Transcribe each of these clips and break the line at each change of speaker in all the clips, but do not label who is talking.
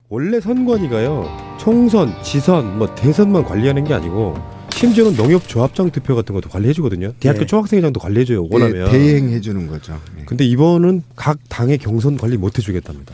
원래 선관위가요 총선, 지선, 뭐 대선만 관리하는 게 아니고 심지어는 농협조합장 투표 같은 것도 관리해주거든요. 대학교 총학생회장도 관리해줘요. 원하면.
대행해주는 거죠.
근데 이번은 각 당의 경선 관리 못 해주겠답니다.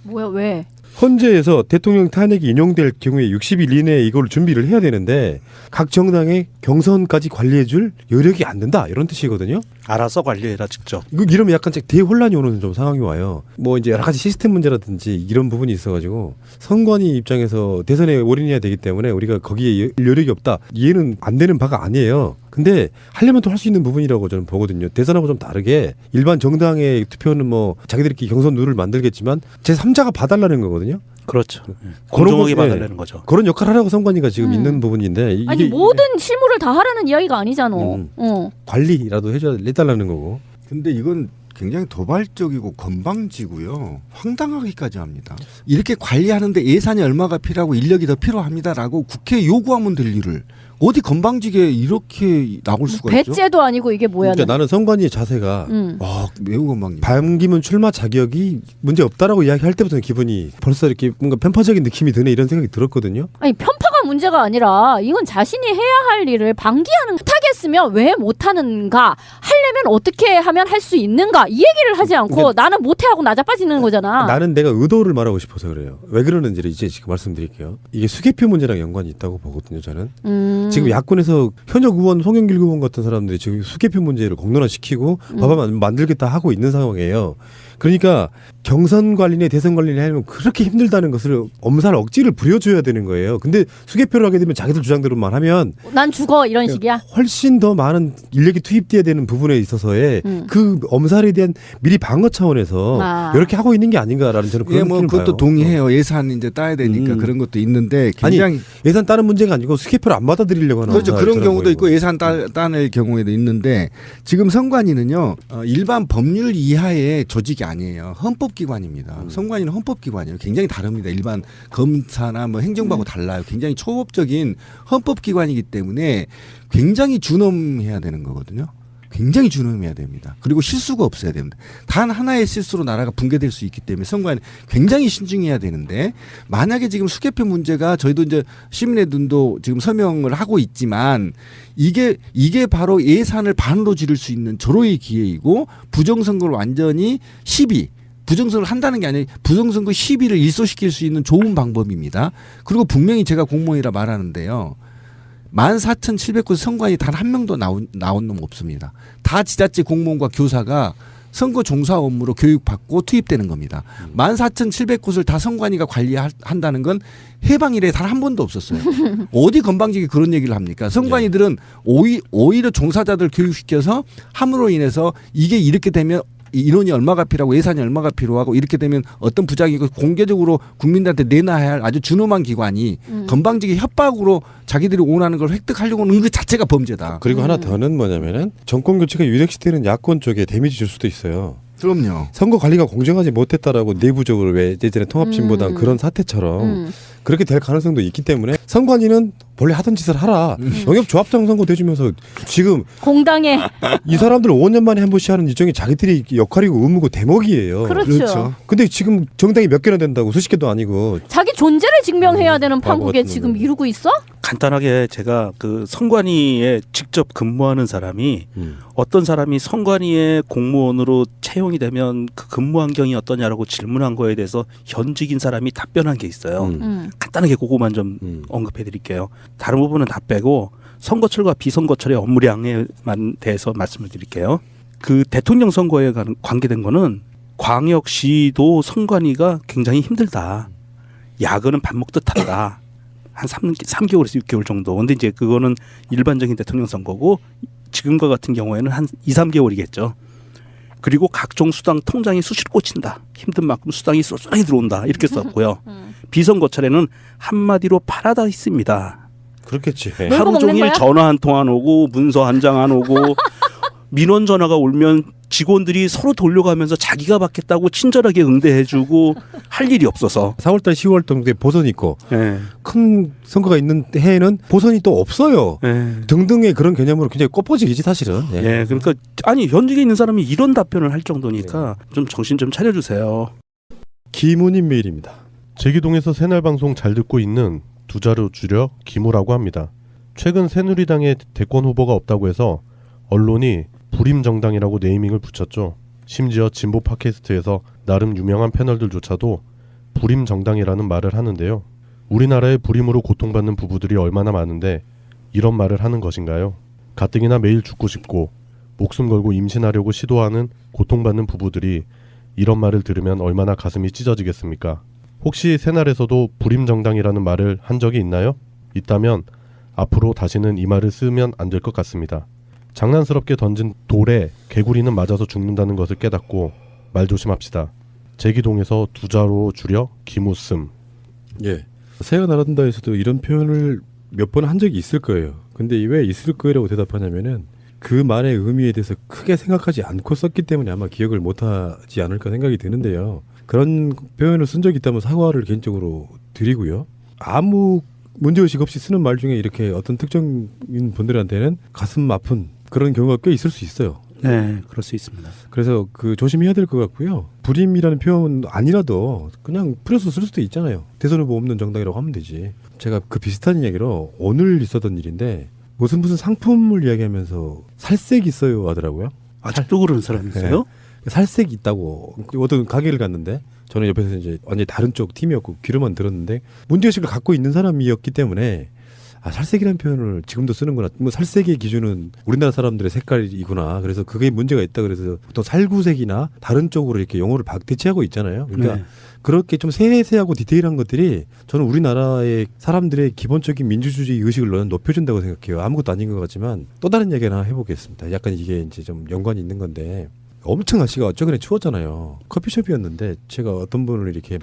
뭐야 왜?
헌재에서 대통령 탄핵이 인용될 경우에 60일 이내에 이걸 준비를 해야 되는데 각 정당의 경선까지 관리해줄 여력이 안 된다 이런 뜻이거든요.
알아서 관리해라 직접.
이러면 약간 대혼란이 오는 좀 상황이 와요. 뭐 이제 여러 가지 시스템 문제라든지 이런 부분이 있어가지고 선관위 입장에서 대선에 올인해야 되기 때문에 우리가 거기에 여력이 없다 이해는 안 되는 바가 아니에요. 근데 하려면 또 할 수 있는 부분이라고 저는 보거든요. 대선하고 좀 다르게 일반 정당의 투표는 뭐 자기들끼리 경선 룰을 만들겠지만 제3자가 봐달라는 거거든요.
그렇죠. 공정하게
그런
봐달라는 거죠.
그런 역할을 하라고 선관위가 지금 있는 부분인데 이게
아니 모든 실무를 다 하라는 이야기가 아니잖아.
관리라도 해달라는 거고.
근데 이건 굉장히 도발적이고 건방지고요. 황당하기까지 합니다. 이렇게 관리하는데 예산이 얼마가 필요하고 인력이 더 필요합니다라고 국회에 요구하면 될 일을 어디 건방지게 이렇게 나올 수가 있죠?
배째도 아니고 이게 뭐야?
그러니까 나는 선관위의 자세가
매우 건방지.
반기문 출마 자격이 문제 없다라고 이야기할 때부터는 기분이 벌써 이렇게 뭔가 편파적인 느낌이 드네 이런 생각이 들었거든요.
아니 편파가 문제가 아니라 이건 자신이 해야 할 일을 방기하는 못하겠으면 왜 못하는가 하려면 어떻게 하면 할 수 있는가 이 얘기를 하지 않고
그러니까
나는 못해하고 나 자빠지는 거잖아.
나는 내가 의도를 말하고 싶어서 그래요. 왜 그러는지를 이제 지금 말씀드릴게요. 이게 수개표 문제랑 연관이 있다고 보거든요. 저는 지금 야권에서 현역 의원 송영길 의원 같은 사람들이 지금 수개표 문제를 공론화시키고 법안 만들겠다 하고 있는 상황이에요. 그러니까 경선 관리나 대선 관리를 하려면 그렇게 힘들다는 것을 엄살 억지를 부려줘야 되는 거예요. 근데 수개표를 하게 되면 자기들 주장대로만 하면
난 죽어 이런 식이야.
훨씬 더 많은 인력이 투입돼야 되는 부분에 있어서의 그 엄살에 대한 미리 방어 차원에서 이렇게 하고 있는 게 아닌가라는 저는 그런 느낌을
그것도
봐요.
동의해요. 예산 이제 따야 되니까 그런 것도 있는데 굉장히
아니 예산 따는 문제가 아니고 수개표를 안 받아들이려고 하는
그렇죠. 그런 경우도
보이고.
있고 예산 따낼 경우에도 있는데 지금 선관위는요 일반 법률 이하의 조직이 아니에요. 헌법기관입니다. 선관위는 헌법기관이에요. 굉장히 다릅니다. 일반 검사나 뭐 행정부하고 달라요. 굉장히 초법적인 헌법기관이기 때문에 굉장히 준엄해야 되는 거거든요. 굉장히 준엄해야 됩니다. 그리고 실수가 없어야 됩니다. 단 하나의 실수로 나라가 붕괴될 수 있기 때문에 선관위 굉장히 신중해야 되는데 만약에 지금 수개표 문제가 저희도 이제 시민의 눈도 지금 서명을 하고 있지만 이게 바로 예산을 반으로 줄일 수 있는 절호의 기회이고 부정선거를 완전히 부정선거를 한다는 게 아니라 부정선거 시비를 일소시킬 수 있는 좋은 방법입니다. 그리고 분명히 제가 공무원이라 말하는데요. 14,700곳 선관위 단 한 명도 나온 놈 없습니다. 다 지자체 공무원과 교사가 선거 종사 업무로 교육받고 투입되는 겁니다. 14,700곳을 다 선관위가 관리한다는 건 해방 이래 단 한 번도 없었어요. 어디 건방지게 그런 얘기를 합니까? 선관위들은 오히려 종사자들 교육시켜서 함으로 인해서 이게 이렇게 되면 인원이 얼마가 필요하고 예산이 얼마가 필요하고 이렇게 되면 어떤 부작이고 공개적으로 국민들한테 내놔야 할 아주 준엄한 기관이 건방지게 협박으로 자기들이 원하는 걸 획득하려고 하는 그 자체가 범죄다.
그리고 하나 더는 뭐냐면은 정권 교체가 유력시되는 야권 쪽에 데미지 줄 수도 있어요.
그럼요.
선거 관리가 공정하지 못했다라고 내부적으로 왜 예전에 통합진보당 그런 사태처럼 그렇게 될 가능성도 있기 때문에 선관위는 원래 하던 짓을 하라. 농협조합장 선거 돼주면서 지금
공당에
이 사람들 5년 만에 한 번씩 하는 일정이 자기들이 역할이고 의무고 대목이에요.
그렇죠.
근데 지금 정당이 몇 개나 된다고 수십 개도 아니고
자기 존재를 증명해야 되는
바보
판국에
같은
지금
놈들.
이루고 있어?
간단하게 제가 그 선관위에 직접 근무하는 사람이 어떤 사람이 선관위에 공무원으로 채용이 되면 그 근무 환경이 어떠냐라고 질문한 거에 대해서 현직인 사람이 답변한 게 있어요. 간단하게 그거만 좀 언급해 드릴게요. 다른 부분은 다 빼고 선거철과 비선거철의 업무량에만 대해서 말씀을 드릴게요. 그 대통령 선거에 관계된 거는 광역시도 선관위가 굉장히 힘들다. 야근은 밥 먹듯 한다. 한 3개월에서 6개월 정도. 근데 이제 그거는 일반적인 대통령 선거고 지금과 같은 경우에는 한 2, 3개월이겠죠. 그리고 각종 수당 통장이 수시로 꽂힌다. 힘든 만큼 수당이 쏠쏠하게 들어온다. 이렇게 썼고요. 비선거철에는 한마디로 팔아다 있습니다.
그렇겠지.
하루 종일 전화 한 통 안 오고 문서 한 장 안 오고 민원 전화가 오면 직원들이 서로 돌려가면서 자기가 받겠다고 친절하게 응대해주고 할 일이 없어서
4월달 10월 정도에 보선이 있고 큰 선거가 있는 해에는 보선이 또 없어요. 등등의 그런 개념으로 굉장히 꼽아지겠지 사실은.
그러니까 아니 현직에 있는 사람이 이런 답변을 할 정도니까 좀 정신 좀 차려주세요.
김은임 메일입니다.
제기동에서 새날 방송 잘 듣고 있는 두 자로 줄여 기무라고 합니다. 최근 새누리당에 대권 후보가 없다고 해서 언론이 불임정당이라고 네이밍을 붙였죠. 심지어 진보 팟캐스트에서 나름 유명한 패널들조차도 불임정당이라는 말을 하는데요. 우리나라의 불임으로 고통받는 부부들이 얼마나 많은데 이런 말을 하는 것인가요? 가뜩이나 매일 죽고 싶고 목숨 걸고 임신하려고 시도하는 고통받는 부부들이 이런 말을 들으면 얼마나 가슴이 찢어지겠습니까? 혹시 새날에서도 불임정당이라는 말을 한 적이 있나요? 있다면 앞으로 다시는 이 말을 쓰면 안 될 것 같습니다. 장난스럽게 던진 돌에 개구리는 맞아서 죽는다는 것을 깨닫고 말 조심합시다. 제기동에서 두 자로 줄여 기무씀.
예. 새가 날아든다에서도 이런 표현을 몇 번 한 적이 있을 거예요. 근데 왜 있을 거라고 대답하냐면은 그 말의 의미에 대해서 크게 생각하지 않고 썼기 때문에 아마 기억을 못하지 않을까 생각이 드는데요. 그런 표현을 쓴 적이 있다면 사과를 개인적으로 드리고요. 아무 문제의식 없이 쓰는 말 중에 이렇게 어떤 특정인 분들한테는 가슴 아픈 그런 경우가 꽤 있을 수 있어요.
네, 그럴 수 있습니다.
그래서 그 조심해야 될 것 같고요. 불임이라는 표현 아니라도 그냥 풀어서 쓸 수도 있잖아요. 대선 후보 없는 정당이라고 하면 되지. 제가 그 비슷한 이야기로 오늘 있었던 일인데 무슨 상품을 이야기하면서 살색 있어요 하더라고요.
아직도 그런 사람이 있어요?
살색 있다고 어떤 가게를 갔는데 저는 옆에서 이제 완전히 다른 쪽 팀이었고 귀로만 들었는데 문제의식을 갖고 있는 사람이었기 때문에 살색이라는 표현을 지금도 쓰는구나. 뭐 살색의 기준은 우리나라 사람들의 색깔이구나. 그래서 그게 문제가 있다. 그래서 보통 살구색이나 다른 쪽으로 이렇게 용어를 대체하고 있잖아요. 그러니까
네.
그렇게 좀 세세하고 디테일한 것들이 저는 우리나라의 사람들의 기본적인 민주주의 의식을 높여준다고 생각해요. 아무것도 아닌 것 같지만 또 다른 얘기 하나 해보겠습니다. 약간 이게 이제 좀 연관이 있는 건데 엄청 날씨가 최근에 추웠잖아요. 커피숍이었는데 제가 어떤 분을 이렇게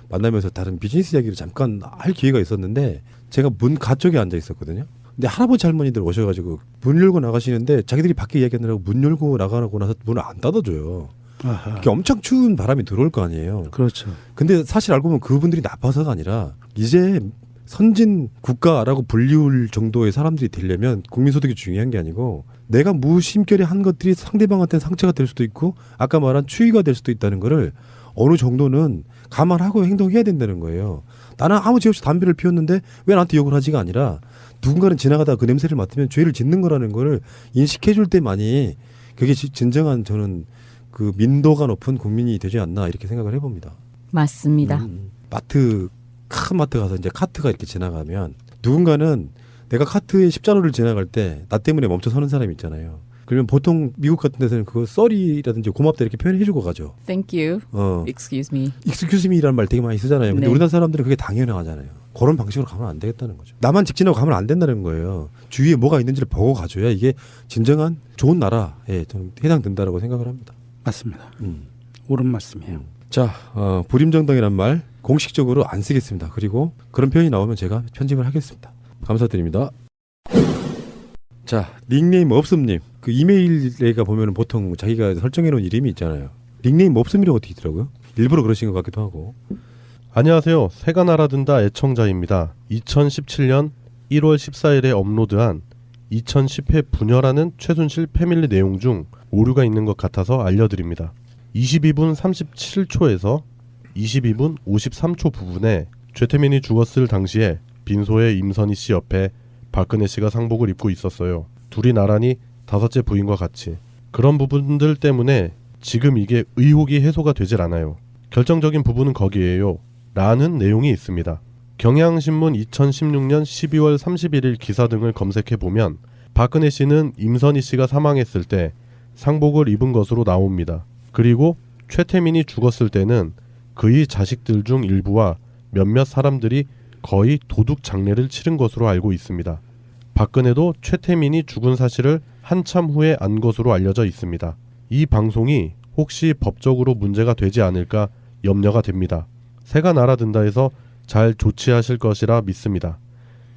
만나면서 다른 비즈니스 이야기를 잠깐 할 기회가 있었는데 제가 문 가쪽에 앉아 있었거든요. 근데 할아버지 할머니들 오셔가지고 문 열고 나가시는데 자기들이 밖에 이야기하느라고 문 열고 나가고 나서 문을 안 닫아줘요.
아하.
이렇게 엄청 추운 바람이 들어올 거 아니에요.
그렇죠.
근데 사실 알고 보면 그분들이 나빠서가 아니라 이제 선진 국가라고 불리울 정도의 사람들이 되려면 국민소득이 중요한 게 아니고 내가 무심결에 한 것들이 상대방한테는 상처가 될 수도 있고 아까 말한 추위가 될 수도 있다는 거를 어느 정도는 감안하고 행동해야 된다는 거예요. 나는 아무 죄 없이 담배를 피웠는데 왜 나한테 욕을 하지가 아니라 누군가는 지나가다가 그 냄새를 맡으면 죄를 짓는 거라는 거를 인식해 줄 때만이 그게 진정한 저는 그 민도가 높은 국민이 되지 않나 이렇게 생각을 해봅니다.
맞습니다.
마트 큰 마트 가서 이제 카트가 이렇게 지나가면 누군가는 내가 카트의 십자로를 지나갈 때 나 때문에 멈춰 서는 사람이 있잖아요. 그러면 보통 미국 같은 데서는 그거 썰이라든지 고맙다 이렇게 표현해주고 가죠.
Thank you. Excuse me.
excuse me라는 말 되게 많이 쓰잖아요. 근데
네.
우리나라 사람들은 그게 당연하잖아요. 그런 방식으로 가면 안 되겠다는 거죠. 나만 직진하고 가면 안 된다는 거예요. 주위에 뭐가 있는지를 보고 가줘야 이게 진정한 좋은 나라에 좀 해당된다라고 생각을 합니다.
맞습니다. 옳은 말씀이에요.
자, 불임정당이란 말 공식적으로 안 쓰겠습니다. 그리고 그런 표현이 나오면 제가 편집을 하겠습니다. 감사드립니다. 자, 닉네임 없음님. 그 이메일에가 보면은 보통 자기가 설정해놓은 이름이 있잖아요. 닉네임 없음이라고 되어 있더라고요. 일부러 그러신 것 같기도 하고.
안녕하세요. 새가 날아든다 애청자입니다. 2017년 1월 14일에 업로드한 2010회 분열하는 최순실 패밀리 내용 중 오류가 있는 것 같아서 알려드립니다. 22분 37초에서 22분 53초 부분에 최태민이 죽었을 당시에 빈소에 임선희 씨 옆에 박근혜 씨가 상복을 입고 있었어요. 둘이 나란히 다섯째 부인과 같이. 그런 부분들 때문에 지금 이게 의혹이 해소가 되질 않아요. 결정적인 부분은 거기에요. 라는 내용이 있습니다. 경향신문 2016년 12월 31일 기사 등을 검색해보면 박근혜 씨는 임선희 씨가 사망했을 때 상복을 입은 것으로 나옵니다. 그리고 최태민이 죽었을 때는 그의 자식들 중 일부와 몇몇 사람들이 거의 도둑 장례를 치른 것으로 알고 있습니다. 박근혜도 최태민이 죽은 사실을 한참 후에 안 것으로 알려져 있습니다. 이 방송이 혹시 법적으로 문제가 되지 않을까 염려가 됩니다. 새가 날아든다 해서 잘 조치하실 것이라 믿습니다.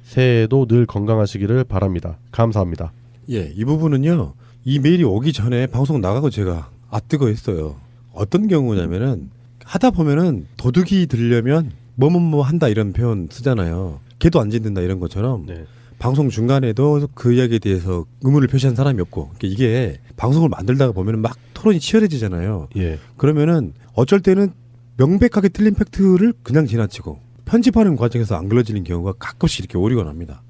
새해에도 늘 건강하시기를 바랍니다. 감사합니다.
예, 이 부분은요. 이 메일이 오기 전에 방송 나가고 제가 뜨거 했어요. 어떤 경우냐면은 하다 보면은 도둑이 들려면 뭐뭐뭐 한다 이런 표현 쓰잖아요. 개도 안 짖는다 이런 것처럼
네.
방송 중간에도 그 이야기에 대해서 의문을 표시한 사람이 없고 그러니까 이게 방송을 만들다가 보면은 막 토론이 치열해지잖아요.
예.
그러면은 어쩔 때는 명백하게 틀린 팩트를 그냥 지나치고 편집하는 과정에서 안 걸러지는 경우가 가끔씩 이렇게 오류가 납니다.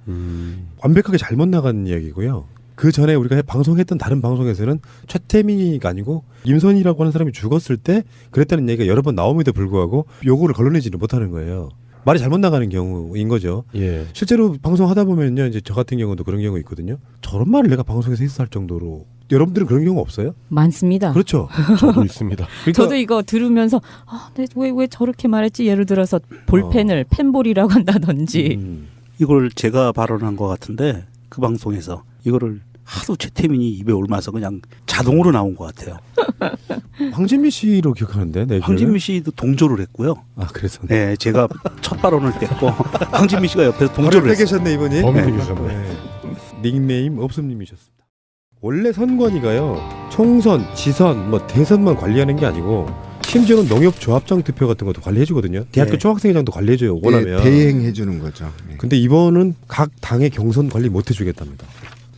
완벽하게 잘못 나간 이야기고요. 그 전에 우리가 방송했던 다른 방송에서는 최태민이가 아니고 임선희라고 하는 사람이 죽었을 때 그랬다는 얘기가 여러 번 나옴에도 불구하고 요거를 걸러내지는 못하는 거예요. 말이 잘못 나가는 경우인 거죠.
예.
실제로 방송하다 보면요, 이제 저 같은 경우도 그런 경우 있거든요. 저런 말을 내가 방송에서 했어 할 정도로. 여러분들은 그런 경우 없어요?
많습니다.
그렇죠.
저도 있습니다.
그러니까
저도 이거 들으면서 왜 저렇게 말했지? 예를 들어서 볼펜을 펜볼이라고 한다든지.
이걸 제가 발언한 것 같은데 그 방송에서 이거를 하도 최태민이 입에 올마서 그냥 자동으로 나온 것 같아요.
황진미 씨로 기억하는데, 내
황진미 씨도 동조를 했고요.
아, 그래서
네, 제가 첫 발언을 뗐고 황진미 씨가 옆에서 동조를 했어요.
계셨네 이분이.
범인이셨네.
닉네임 없음님이셨습니다. 원래 선관위가요, 총선, 지선, 뭐 대선만 관리하는 게 아니고 심지어는 농협조합장 투표 같은 것도 관리해주거든요. 대학교
네.
총학생회장도 관리해줘요. 원하면.
대행해 주는 거죠. 네.
근데 이번은 각 당의 경선 관리 못 해주겠답니다.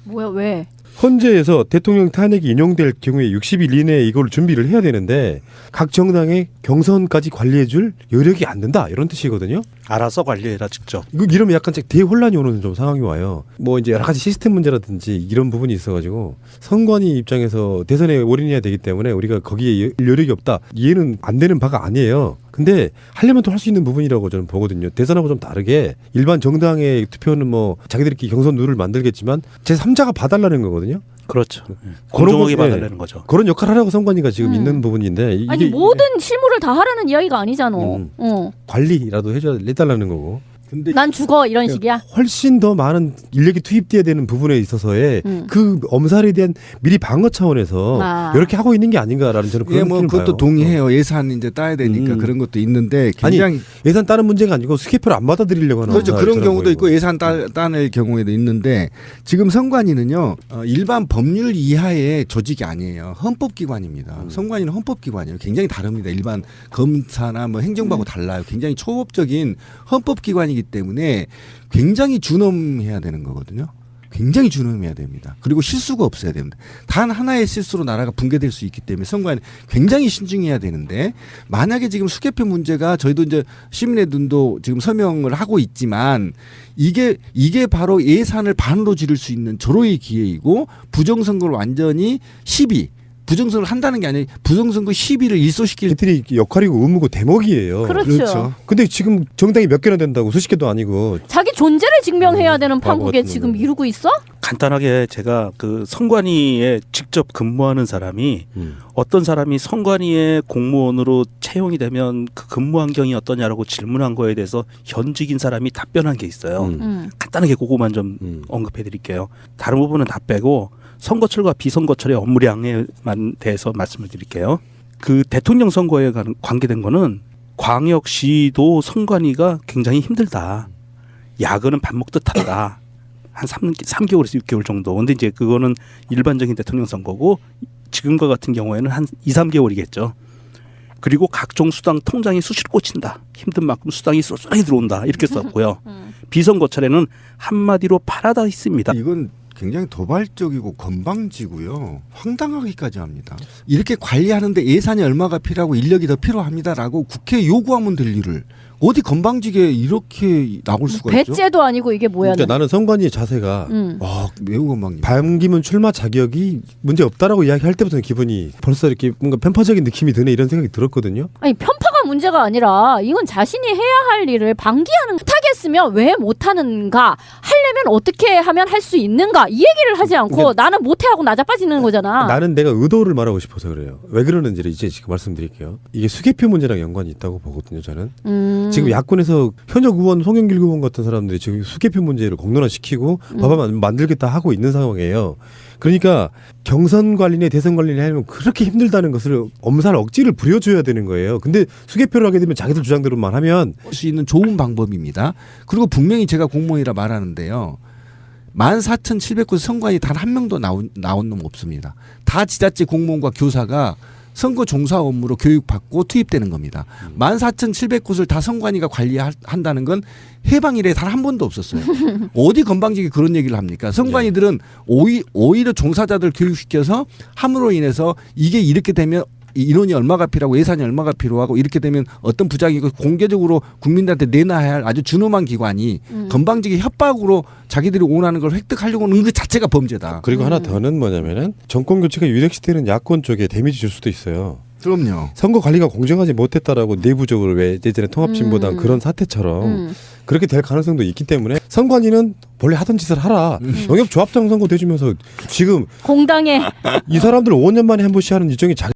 뭐야 왜?
헌재에서 대통령 탄핵이 인용될 경우에 60일 이내에 이걸 준비를 해야 되는데 각 정당의 경선까지 관리해줄 여력이 안 된다 이런 뜻이거든요.
알아서 관리해라 직접.
이러면 약간 대혼란이 오는 좀 상황이 와요. 뭐 이제 여러 가지 시스템 문제라든지 이런 부분이 있어가지고 선관위 입장에서 대선에 올인해야 되기 때문에 우리가 거기에 여력이 없다 이해는 안 되는 바가 아니에요. 근데 하려면 또 할 수 있는 부분이라고 저는 보거든요. 대선하고 좀 다르게 일반 정당의 투표는 뭐 자기들끼리 경선 룰을 만들겠지만 제3자가 봐달라는 거거든요.
그렇죠.
그런
공정하게
거- 예.
봐달라는 거죠.
그런 역할을 하라고 선관위가 지금
음.
있는 부분인데 이게
아니 모든 실무를 다 하라는 이야기가 아니잖아.
관리라도 해달라는 거고. 근데
난 죽어 이런 식이야.
훨씬 더 많은 인력이 투입돼야 되는 부분에 있어서의
음.
그 엄살에 대한 미리 방어 차원에서
아.
이렇게 하고 있는 게 아닌가라는 저는 그런
예, 뭐
느낌을
그것도
봐요.
동의해요. 예산 이제 따야 되니까 그런 것도 있는데 굉장히
예산 따는 문제가 아니고 스케표를 안 받아들이려고 하는
그렇죠.
엄살
그런
저런
경우도
거이고.
있고 예산 따낼 경우에도 있는데 지금 선관위는요 일반 법률 이하의 조직이 아니에요. 헌법기관입니다. 선관위는 헌법기관이에요. 굉장히 다릅니다. 일반 검사나 뭐 행정부하고 달라요. 굉장히 초법적인 헌법기관이기 때문에 굉장히 준엄해야 되는 거거든요. 굉장히 준엄해야 됩니다. 그리고 실수가 없어야 됩니다. 단 하나의 실수로 나라가 붕괴될 수 있기 때문에 선관위 굉장히 신중해야 되는데 만약에 지금 수개표 문제가 저희도 이제 시민의 눈도 지금 서명을 하고 있지만 이게 바로 예산을 반으로 줄일 수 있는 절호의 기회이고 부정선거를 완전히 부정선거를 한다는 게 아니라 부정선거 시비를 일소시킬
걔들이 역할이고 의무고 대목이에요.
그렇죠.
근데 지금 정당이 몇 개나 된다고 수십 개도 아니고
자기 존재를 증명해야 되는
바보
판국에
같은
지금
놈이네.
이루고 있어?
간단하게 제가 그 선관위에 직접 근무하는 사람이 어떤 사람이 선관위에 공무원으로 채용이 되면 그 근무 환경이 어떠냐라고 질문한 거에 대해서 현직인 사람이 답변한 게 있어요. 간단하게 그거만 좀 언급해 드릴게요. 다른 부분은 다 빼고 선거철과 비선거철의 업무량에만 대해서 말씀을 드릴게요. 그 대통령 선거에 관계된 거는 광역시도 선관위가 굉장히 힘들다. 야근은 밥 먹듯 한다. 한 3개월에서 6개월 정도. 근데 이제 그거는 일반적인 대통령 선거고 지금과 같은 경우에는 한 2, 3개월이겠죠. 그리고 각종 수당 통장에 수시로 꽂힌다. 힘든 만큼 수당이 쏠쏠하게 들어온다. 이렇게 썼고요. 비선거철에는 한마디로 파라다이스입니다.
이건 굉장히 도발적이고 건방지고요. 황당하기까지 합니다. 이렇게 관리하는데 예산이 얼마가 필요하고 인력이 더 필요합니다라고 국회에 요구하면 될 일을 어디 건방지게 이렇게 나올 수가 있죠?
배째도 아니고 이게 뭐야?
그러니까 나는 선관위의 자세가
와, 매우 건방집니다.
반기문 출마 자격이 문제 없다라고 이야기할 때부터는 기분이 벌써 이렇게 뭔가 편파적인 느낌이 드네 이런 생각이 들었거든요.
아니 편파가 문제가 아니라 이건 자신이 해야 할 일을 방기하는 못하겠으면 왜 못하는가 하려면 어떻게 하면 할 수 있는가 이 얘기를 하지 않고
그러니까
나는 못해 하고 나자빠지는 거잖아.
나는 내가 의도를 말하고 싶어서 그래요. 왜 그러는지를 이제 지금 말씀드릴게요. 이게 수개표 문제랑 연관이 있다고 보거든요. 저는 지금 야권에서 현역 의원 송영길 의원 같은 사람들이 지금 수개표 문제를 공론화시키고 법안 만들겠다 하고 있는 상황이에요. 그러니까 경선 관리나 대선 관리를 하려면 그렇게 힘들다는 것을 엄살 억지를 부려줘야 되는 거예요. 근데 수개표를 하게 되면 자기들 주장대로만 하면
할 수 있는 좋은 방법입니다. 그리고 분명히 제가 공무원이라 말하는데요. 14,700곳 선관위 단 한 명도 나온 놈 없습니다. 다 지자체 공무원과 교사가 선거 종사 업무로 교육받고 투입되는 겁니다. 14,700곳을 다 선관위가 관리한다는 건 해방 이래 단 한 번도 없었어요. 어디 건방지게 그런 얘기를 합니까? 선관위들은 오히려 종사자들 교육시켜서 함으로 인해서 이게 이렇게 되면 인원이 얼마가 필요하고 예산이 얼마가 필요하고 이렇게 되면 어떤 부작이고 공개적으로 국민들한테 내놔야 할 아주 준엄한 기관이 건방지게 협박으로 자기들이 원하는 걸 획득하려고 하는 그 자체가 범죄다.
그리고 하나 더는 뭐냐면은 정권 교체가 유력시되는 야권 쪽에 데미지 줄 수도 있어요.
그럼요.
선거 관리가 공정하지 못했다라고 내부적으로 왜 예전에 통합진보당 그런 사태처럼 그렇게 될 가능성도 있기 때문에 선관위는 원래 하던 짓을 하라. 영역조합장 선거 대주면서 지금
공당에
이 사람들 5년 만에 한 번씩 하는 일정이 자기